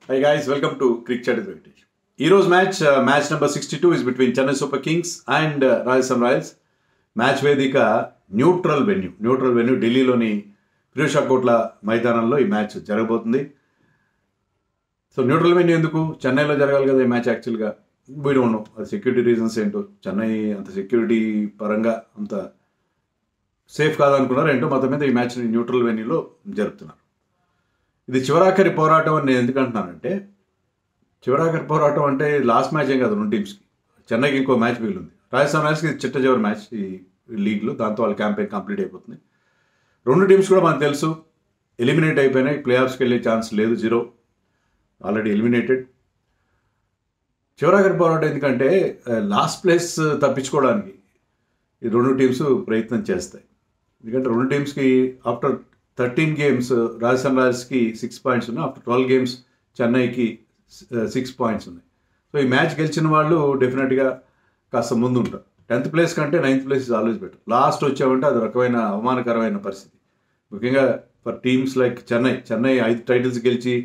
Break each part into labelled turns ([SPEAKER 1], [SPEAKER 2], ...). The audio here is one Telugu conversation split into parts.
[SPEAKER 1] Hi guys, welcome to Cricket Chat with Venkatesh. Heroes match number 62 is between Chennai Super Kings and Rajasthan Royals. Match వేదిక న్యూట్రల్ వెన్యూ ఢిల్లీలోని ఫిరోజ్ షా కోట్ల మైదానంలో ఈ మ్యాచ్ జరగబోతుంది. సో న్యూట్రల్ వెన్యూ ఎందుకు? చెన్నైలో జరగాలి కదా ఈ మ్యాచ్ యాక్చువల్గా. వీ డోంట్ నో అది సెక్యూరిటీ రీజన్స్ ఏంటో. చెన్నై అంత సెక్యూరిటీ పరంగా అంత సేఫ్ కాదనుకున్నారు ఏంటో, మొత్తం మీద ఈ మ్యాచ్ని న్యూట్రల్ వెన్యూలో జరుపుతున్నారు. ఇది చివరాఖరి పోరాటం అని నేను ఎందుకు అంటున్నానంటే, చివరాఖరి పోరాటం అంటే లాస్ట్ మ్యాచ్ ఏం కాదు రెండు టీమ్స్కి. చెన్నైకి ఇంకో మ్యాచ్ మిగిలింది. రాజస్థాన్ రాయల్స్కి ఇది చిట్ట చివరి మ్యాచ్ ఈ లీగ్లో. దాంతో వాళ్ళ క్యాంపెయిన్ కంప్లీట్ అయిపోతుంది. రెండు టీమ్స్ కూడా మనకు తెలుసు ఎలిమినేట్ అయిపోయినాయి. ప్లే ఆఫ్స్కి వెళ్ళే ఛాన్స్ లేదు, 0, ఆల్రెడీ ఎలిమినేటెడ్. చివరాఖరి పోరాటం ఎందుకంటే లాస్ట్ ప్లేస్ తప్పించుకోవడానికి ఈ రెండు టీమ్స్ ప్రయత్నం చేస్తాయి. ఎందుకంటే రెండు టీమ్స్కి ఆఫ్టర్ 13 games రాజస్థాన్ రాయల్స్కి 6 points ఉన్నాయి. ఆఫ్టర్ 12 games చెన్నైకి 6 points ఉన్నాయి. సో ఈ మ్యాచ్ గెలిచిన వాళ్ళు డెఫినెట్గా కాస్త ముందు ఉంటారు. 10th place కంటే 9th place is always better. Last వచ్చామంటే అది రకమైన అవమానకరమైన పరిస్థితి, ముఖ్యంగా for teams like Chennai 5 titles గెలిచి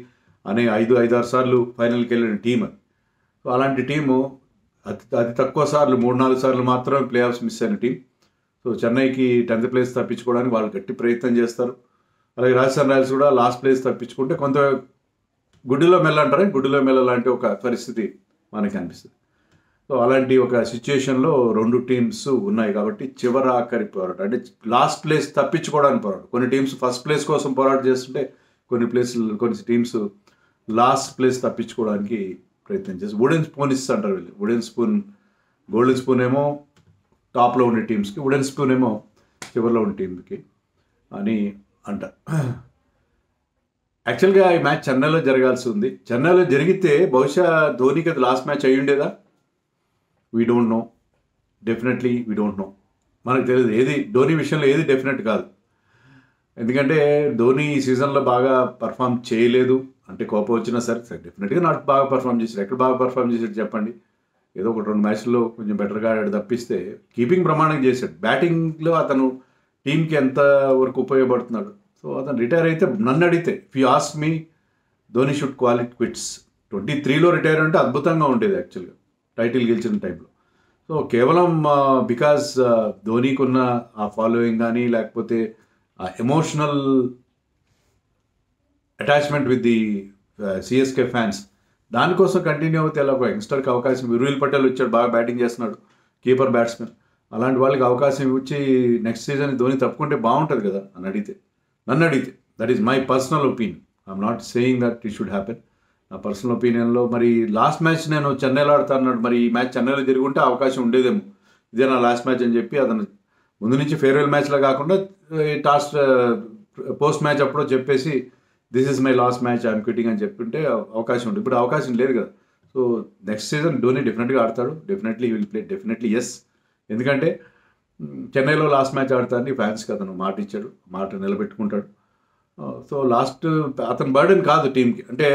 [SPEAKER 1] అనే 5-6 సార్లు ఫైనల్కి వెళ్ళిన టీం అది. సో అలాంటి టీము అతి తక్కువ సార్లు 3-4 సార్లు మాత్రమే ప్లే ఆఫ్స్ మిస్ అయిన టీం. సో చెన్నైకి 10th place తప్పించుకోవడానికి వాళ్ళు గట్టి ప్రయత్నం చేస్తారు. అలాగే రాజస్థాన్ రాయల్స్ కూడా లాస్ట్ ప్లేస్ తప్పించుకుంటే కొంత గుడ్డిలో మెల్లంటారే, గుడ్డిలో మెల్ల లాంటి ఒక పరిస్థితి మనకి అనిపిస్తుంది. సో అలాంటి ఒక సిచ్యుయేషన్లో రెండు టీమ్స్ ఉన్నాయి కాబట్టి చివరాఖరి పోరాటం అంటే లాస్ట్ ప్లేస్ తప్పించుకోవడానికి పోరాటం. కొన్ని టీమ్స్ ఫస్ట్ ప్లేస్ కోసం పోరాటం చేస్తుంటే కొన్ని టీమ్స్ లాస్ట్ ప్లేస్ తప్పించుకోవడానికి ప్రయత్నం చేస్తారు. వుడెన్ స్పూన్ అంటారు వీళ్ళు. వుడెన్ స్పూన్, గోల్డెన్ స్పూన్ ఏమో టాప్లో ఉండే టీమ్స్కి, వుడెన్ స్పూన్ ఏమో చివరిలో ఉండే టీంకి అని అంట. యాక్చువల్గా ఈ మ్యాచ్ చెన్నైలో జరగాల్సి ఉంది. చెన్నైలో జరిగితే బహుశా ధోనికి అది లాస్ట్ మ్యాచ్ అయ్యి ఉండేదా? We don't know. Definitely we don't know. మనకు తెలియదు ఏది ధోని విషయంలో ఏది డెఫినెట్ కాదు. ఎందుకంటే ధోని ఈ సీజన్లో బాగా పర్ఫామ్ చేయలేదు. అంటే కోపం వచ్చినా సరే డెఫినెట్గా నాట్ బాగా పర్ఫామ్ చేశాడు. ఎక్కడ బాగా పర్ఫామ్ చేశాడు చెప్పండి? ఏదో 1-2 మ్యాచ్ల్లో కొంచెం బెటర్గా ఆడాడు తప్పిస్తే కీపింగ్ ప్రమాణం చేశాడు. బ్యాటింగ్లో అతను టీంకి ఎంత వరకు ఉపయోగపడుతున్నాడు. సో అతను రిటైర్ అయితే నన్ను అడిగితే, if you ask me, Dhoni should call it quits. 23లో రిటైర్ అంటే అద్భుతంగా ఉండేది యాక్చువల్గా టైటిల్ గెలిచిన టైంలో. సో కేవలం బికాజ్ ధోనికి ఉన్న ఆ ఫాలోయింగ్ కానీ లేకపోతే ఆ emotional attachment with the CSK fans, దానికోసం కంటిన్యూ అవుతే ఎలా? ఒక యంగ్స్టర్కి అవకాశం, విరుల్ పటేల్ వచ్చాడు, బాగా బ్యాటింగ్ చేస్తున్నాడు, కీపర్ బ్యాట్స్మెన్. అలాంటి వాళ్ళకి అవకాశం ఇచ్చి నెక్స్ట్ సీజన్ ధోని తప్పుకుంటే బాగుంటుంది కదా నన్ను అడిగితే. That is my personal opinion. I'm not saying that it should happen. నా పర్సనల్ ఒపీనియన్లో మరి లాస్ట్ మ్యాచ్ నేను చెన్నైలో ఆడుతాన్నాడు, మరి ఈ మ్యాచ్ చెన్నైలో జరిగి ఉంటే అవకాశం ఉండేదేమో. ఇదే నా లాస్ట్ మ్యాచ్ అని చెప్పి అతను ముందు నుంచి ఫేర్వెల్ మ్యాచ్లో కాకుండా పోస్ట్ మ్యాచ్ అప్పుడో చెప్పేసి this is my last match, I'm quitting అని చెప్పుంటే అవకాశం ఉంటుంది. ఇప్పుడు అవకాశం లేదు కదా. సో నెక్స్ట్ సీజన్ ధోని డెఫినెట్గా ఆడతాడు. Definitely will play, definitely yes. ఎందుకంటే చెన్నైలో లాస్ట్ మ్యాచ్ ఆడతానని ఫ్యాన్స్కి అతను మాట ఇచ్చాడు, మాట నిలబెట్టుకుంటాడు. సో లాస్ట్ అతని బర్డెన్ కాదు టీంకి. అంటే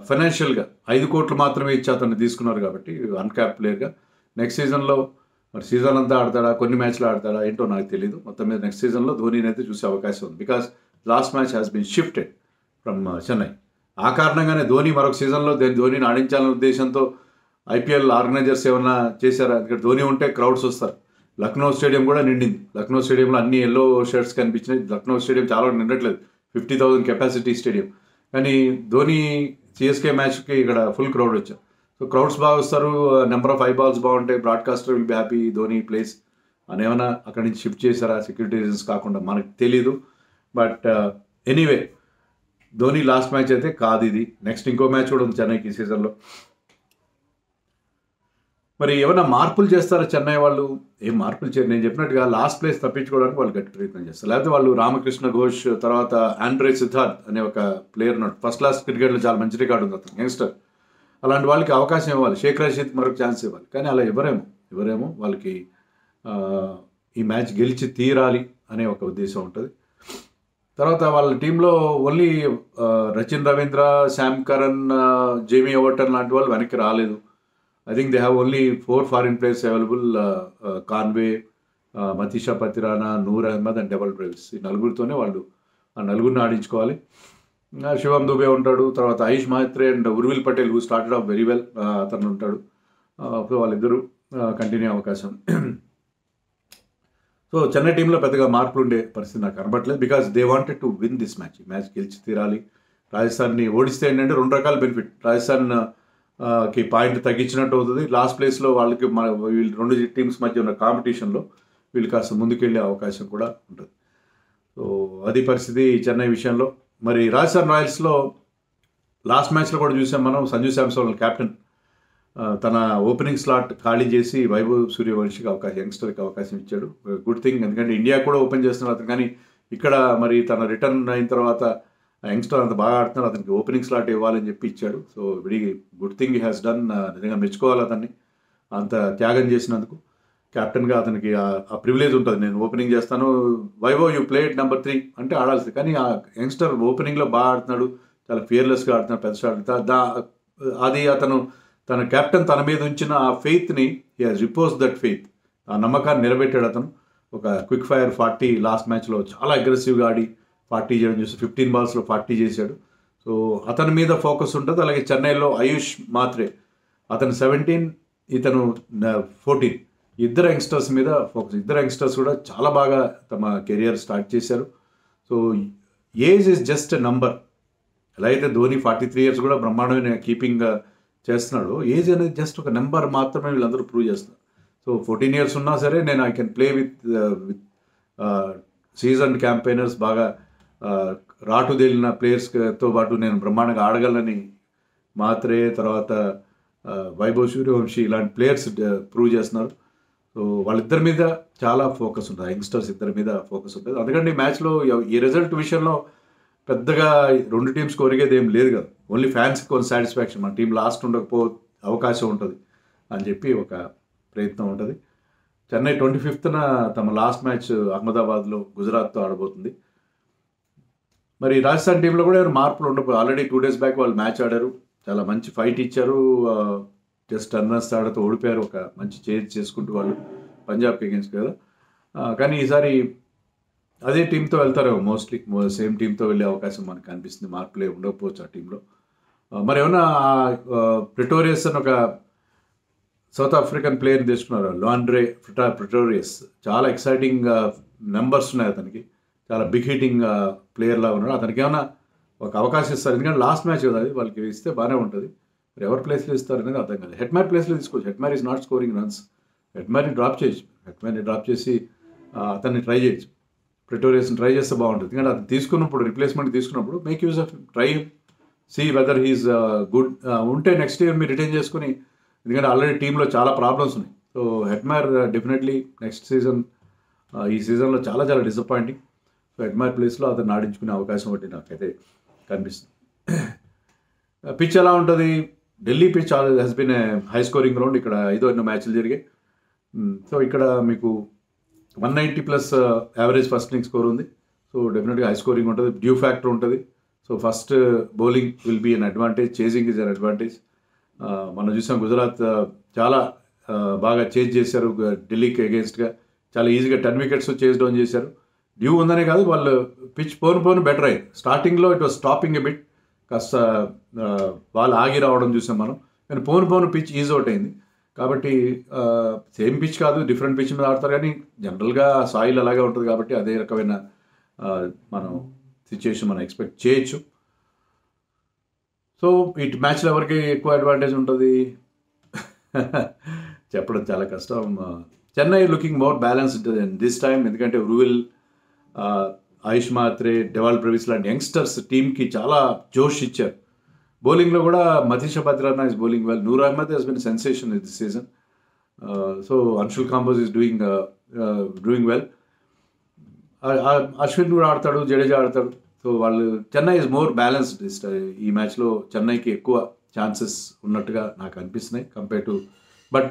[SPEAKER 1] ఫైనాన్షియల్గా 5 కోట్లు మాత్రమే ఇచ్చి అతన్ని తీసుకున్నారు కాబట్టి అన్క్యాప్ ప్లేయర్గా. నెక్స్ట్ సీజన్లో మరి సీజన్ అంతా ఆడతాడా, కొన్ని మ్యాచ్లు ఆడతాడా ఏంటో నాకు తెలియదు. మొత్తం మీద నెక్స్ట్ సీజన్లో ధోనిని అయితే చూసే అవకాశం ఉంది. Because last match has been shifted from Chennai. ఆ కారణంగానే ధోని మరొక సీజన్లో ధోనిని ఆడించాలనే ఉద్దేశంతో ఐపీఎల్ ఆర్గనైజర్స్ ఏమన్నా చేశారా? ఇక్కడ ధోని ఉంటే క్రౌడ్స్ వస్తారు. లక్నో స్టేడియం కూడా నిండింది. లక్నో స్టేడియంలో అన్ని ఎల్లో షర్ట్స్ కనిపించినాయి. లక్నో స్టేడియం చాలా నిండట్లేదు, 50,000 కెపాసిటీ స్టేడియం. కానీ ధోని సిఎస్కే మ్యాచ్కి ఇక్కడ ఫుల్ క్రౌడ్ వచ్చారు. సో క్రౌడ్స్ బాగా వస్తారు, నెంబర్ ఆఫ్ ఐబాల్స్ బాగుంటాయి, broadcaster will be happy Dhoni place అని. ఏమైనా అక్కడి నుంచి షిఫ్ట్ చేశారా సెక్యూరిటీ రీజన్స్ కాకుండా మనకు తెలీదు. But anyway Dhoni last match అయితే కాదు ఇది. నెక్స్ట్ ఇంకో మ్యాచ్ కూడా ఉంది చెన్నైకి ఈ సీజన్లో. మరి ఏమైనా మార్పులు చేస్తారా చెన్నై వాళ్ళు? ఏం మార్పులు చేయరు. నేను చెప్పినట్టుగా లాస్ట్ ప్లేస్ తప్పించుకోవడానికి వాళ్ళు గట్టి ప్రయత్నం చేస్తారు. లేకపోతే వాళ్ళు రామకృష్ణ ఘోష్, తర్వాత ఆండ్రే సిద్ధార్థ్ అనే ఒక ప్లేయర్ ఉన్నాడు, ఫస్ట్ క్లాస్ క్రికెట్లో చాలా మంచి రికార్డు ఉంది అతను, యంగ్స్టర్. అలాంటి వాళ్ళకి అవకాశం ఇవ్వాలి. షేక్ రషీద్ మరొక ఛాన్స్ ఇవ్వాలి. కానీ అలా ఎవరేమో వాళ్ళకి ఈ మ్యాచ్ గెలిచి తీరాలి అనే ఒక ఉద్దేశం ఉంటుంది. తర్వాత వాళ్ళ టీంలో only Rachin Ravindra, Sam Curran, Jamie Overton లాంటి వాళ్ళు వెనక్కి రాలేదు. I think they have only 4 foreign players available, Conway, Matheesha Pathirana, Noor Ahmad and డబల్ బ్రేవిస్. ఈ నలుగురితోనే వాళ్ళు ఆ నలుగురిని ఆడించుకోవాలి. శివం దుబే ఉంటాడు, తర్వాత Ayush Mhatre and Urvil Patel who started off very well, అతను ఉంటాడు. సో వాళ్ళిద్దరూ కంటిన్యూ అవకాశం. సో చెన్నై టీంలో పెద్దగా మార్పులు ఉండే పరిస్థితి నాకు కనబడలేదు, because they wanted to win this match. ఈ మ్యాచ్ గెలిచి తీరాలి. రాజస్థాన్ని ఓడిస్తే ఏంటంటే 2 రకాల బెనిఫిట్. రాజస్థాన్ కి పాయింట్ తగ్గించినట్టు అవుతుంది. లాస్ట్ ప్లేస్లో వాళ్ళకి మన వీళ్ళు 2 టీమ్స్ మధ్య ఉన్న కాంపిటీషన్లో వీళ్ళు కాస్త ముందుకెళ్ళే అవకాశం కూడా ఉంటుంది. సో అది పరిస్థితి చెన్నై విషయంలో. మరి రాజస్థాన్ రాయల్స్లో లాస్ట్ మ్యాచ్లో కూడా చూసాం మనం, సంజు శాంసన్ కెప్టెన్ తన ఓపెనింగ్ స్లాట్ ఖాళీ చేసి వైభవ్ సూర్యవంశీకి యంగ్స్టర్కి అవకాశం ఇచ్చాడు. గుడ్ థింగ్, ఎందుకంటే ఇండియా కూడా ఓపెన్ చేస్తున్నారు అతను. కానీ ఇక్కడ మరి తన రిటర్న్ అయిన తర్వాత యంగ్స్టర్ అంత బాగా ఆడుతున్నారు, అతనికి ఓపెనింగ్ స్లాట్ ఇవ్వాలని చెప్పి ఇచ్చాడు. So very good thing he has done. నిజంగా మెచ్చుకోవాలి అతన్ని అంత త్యాగం చేసినందుకు. కెప్టెన్గా అతనికి ఆ ప్రివిలేజ్ ఉంటుంది, నేను ఓపెనింగ్ చేస్తాను, వైభవ్ యూ ప్లేడ్ నెంబర్ 3 అంటే ఆడాల్సింది. కానీ ఆ యంగ్స్టర్ ఓపెనింగ్లో బాగా ఆడుతున్నాడు, చాలా ఫియర్లెస్గా ఆడుతున్నాడు, పెద్ద షాట్. అది అతను తన కెప్టెన్ తన మీద ఉంచిన ఆ ఫెయిత్ని he has repose that faith, ఆ నమ్మకాన్ని నిలబెట్టాడు అతను. ఒక క్విక్ ఫైర్ 40 లాస్ట్ మ్యాచ్లో చాలా అగ్రెసివ్గా ఆడి 40 చేయడం చూసి 15 బాల్స్లో 40 చేశాడు. సో అతని మీద ఫోకస్ ఉంటుంది. అలాగే చెన్నైలో ఆయుష్ మాత్రే, అతను 17, ఇతను 14, ఇద్దరు యంగ్స్టర్స్ మీద ఫోకస్. ఇద్దరు యంగ్స్టర్స్ కూడా చాలా బాగా తమ కెరియర్ స్టార్ట్ చేశారు. So age is just a number. ఎలా అయితే ధోని 43 ఇయర్స్ కూడా బ్రహ్మాండమైన కీపింగ్ చేస్తున్నాడు, ఏజ్ అనేది జస్ట్ ఒక నెంబర్ మాత్రమే వీళ్ళందరూ ప్రూవ్ చేస్తున్నారు. సో 14 ఇయర్స్ ఉన్నా సరే నేను I can play with season campaigners, బాగా రాటుదేలిన ప్లేయర్స్తో పాటు నేను బ్రహ్మాండంగా ఆడగలనని మాత్రే, తర్వాత వైభవ్ సూర్యవంశీ ఇలాంటి ప్లేయర్స్ ప్రూవ్ చేస్తున్నారు. సో వాళ్ళిద్దరి మీద చాలా ఫోకస్ ఉంటుంది, యంగ్స్టర్స్ ఇద్దరి మీద ఫోకస్ ఉంటుంది. అందుకంటే ఈ మ్యాచ్లో ఈ రిజల్ట్ విషయంలో పెద్దగా 2 టీమ్స్ కొరిగేది ఏం లేదు కదా, ఓన్లీ ఫ్యాన్స్కి కొంచెం సాటిస్ఫాక్షన్, మన టీం లాస్ట్ ఉండకపో అవకాశం ఉంటుంది అని చెప్పి ఒక ప్రయత్నం ఉంటుంది. చెన్నై 25న తమ లాస్ట్ మ్యాచ్ అహ్మదాబాద్లో గుజరాత్తో ఆడబోతుంది. మరి రాజస్థాన్ టీంలో కూడా మార్పులు ఉండకపోయి, ఆల్రెడీ 2 days బ్యాక్ వాళ్ళు మ్యాచ్ ఆడారు, చాలా మంచి ఫైట్ ఇచ్చారు, జస్ట్ రన్స్ ఆడతో ఓడిపోయారు, ఒక మంచి చేంజ్ చేసుకుంటూ వాళ్ళు పంజాబ్కి అగేన్స్ట్ కదా. కానీ ఈసారి అదే టీంతో వెళ్తారేమో, మోస్ట్లీ సేమ్ టీంతో వెళ్ళే అవకాశం మనకు కనిపిస్తుంది, మార్పులే ఉండకపోవచ్చు ఆ టీంలో. మరి ఏమన్నా ప్రిటోరియస్ అని ఒక సౌత్ ఆఫ్రికన్ ప్లేయర్ని తీసుకున్నారు, లాండ్రే ప్రిటోరియస్. చాలా ఎక్సైటింగ్ నెంబర్స్ ఉన్నాయి అతనికి, చాలా బిగ్ హిట్టింగ్ ప్లేయర్లా ఉన్నాడు. అతనికి ఏమైనా ఒక అవకాశం ఇస్తారు, ఎందుకంటే లాస్ట్ మ్యాచ్ కదా, అది వాళ్ళకి ఇస్తే బాగానే ఉంటుంది. మరి ఎవరి ప్లేస్లో ఇస్తారు అనేది అర్థం కాదు. హెట్మార్ ప్లేస్లో తీసుకోవచ్చు, Hetmyer is not scoring runs, హెట్మార్ని డ్రాప్ చేయొచ్చు, హెట్మార్ని డ్రాప్ చేసి అతన్ని ట్రై చేయొచ్చు, ప్రిటోరియస్ని ట్రై చేస్తే బాగుంటుంది. ఎందుకంటే అది తీసుకున్నప్పుడు, రిప్లేస్మెంట్ తీసుకున్నప్పుడు make use of try, see whether he's good. ఉంటే నెక్స్ట్ ఇయర్ మీరు రిటైన్ చేసుకుని, ఎందుకంటే ఆల్రెడీ టీంలో చాలా ప్రాబ్లమ్స్ ఉన్నాయి. So Hetmyer definitely next season, ఈ సీజన్లో చాలా చాలా డిసప్పాయింటింగ్. సో హెట్మార్ ప్లేస్లో అతను ఆడించుకునే అవకాశం ఒకటి నాకైతే కనిపిస్తుంది. పిచ్ ఎలా ఉంటుంది? Delhi pitch has been a high scoring ground. ఇక్కడ 5 మ్యాచ్లు జరిగాయి. సో ఇక్కడ మీకు 190+ యావరేజ్ ఫస్ట్ ఇన్నింగ్స్ స్కోర్ ఉంది. సో డెఫినెట్గా హై స్కోరింగ్ ఉంటుంది, డ్యూ ఫ్యాక్టర్ ఉంటుంది. So first bowling will be an advantage, chasing is an advantage. మనం చూసాం గుజరాత్ చాలా బాగా చేజ్ చేశారు ఢిల్లీకి అగేన్స్ట్గా, చాలా ఈజీగా 10 wickets చేజ్ డౌన్ చేశారు. డ్యూ ఉందనే కాదు, వాళ్ళు పిచ్ పోను బెటర్ అయ్యింది. స్టార్టింగ్లో it was stopping a bit, కాస్త వాళ్ళు ఆగి రావడం చూసాం మనం, కానీ పోను పిచ్ ఈజ్ అవుట్ అయింది. కాబట్టి సేమ్ పిచ్ కాదు, డిఫరెంట్ పిచ్ మీద ఆడతారు, కానీ జనరల్గా సాయిల్ అలాగే ఉంటుంది కాబట్టి అదే రకమైన మనం సిచ్యుయేషన్ మనం ఎక్స్పెక్ట్ చేయొచ్చు. సో ఈ మ్యాచ్లో ఎవరికి ఎక్కువ అడ్వాంటేజ్ ఉంటుంది చెప్పడం చాలా కష్టం. Chennai looking more balanced this time, ఎందుకంటే రూవిల్, ఆయుష్ మాత్రే, డెవాల్ బ్రెవిస్ లాంటి యంగ్స్టర్స్ టీమ్కి చాలా జోష్ ఇచ్చారు. బౌలింగ్లో కూడా Matheesha Pathirana is bowling well, Noor Ahmad has been sensation this season. So Anshul Kamboj is doing well. Ashwin కూడా ఆడతాడు, జడేజా ఆడతాడు. సో వాళ్ళు చెన్నై ఈజ్ మోర్ బ్యాలెన్స్డ్. ఈ మ్యాచ్లో చెన్నైకి ఎక్కువ ఛాన్సెస్ ఉన్నట్టుగా నాకు అనిపిస్తున్నాయి compare to, but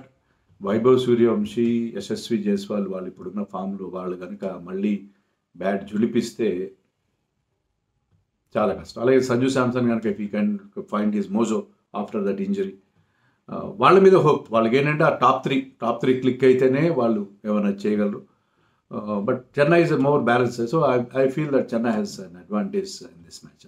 [SPEAKER 1] Vaibhav Suryavanshi, Yashasvi Jaiswal వాళ్ళు ఇప్పుడున్న ఫామ్లో వాళ్ళు కనుక మళ్ళీ బ్యాట్ జులిపిస్తే చాలా కష్టం. అలాగే సంజు శాంసన్ కనుక if you can find his Mojo after that injury, వాళ్ళ మీద హోప్. వాళ్ళకి ఏంటంటే ఆ టాప్ త్రీ క్లిక్ అయితేనే వాళ్ళు ఏమైనా చేయగలరు. But Chennai is a more balanced, so I feel that Chennai has an advantage in this match.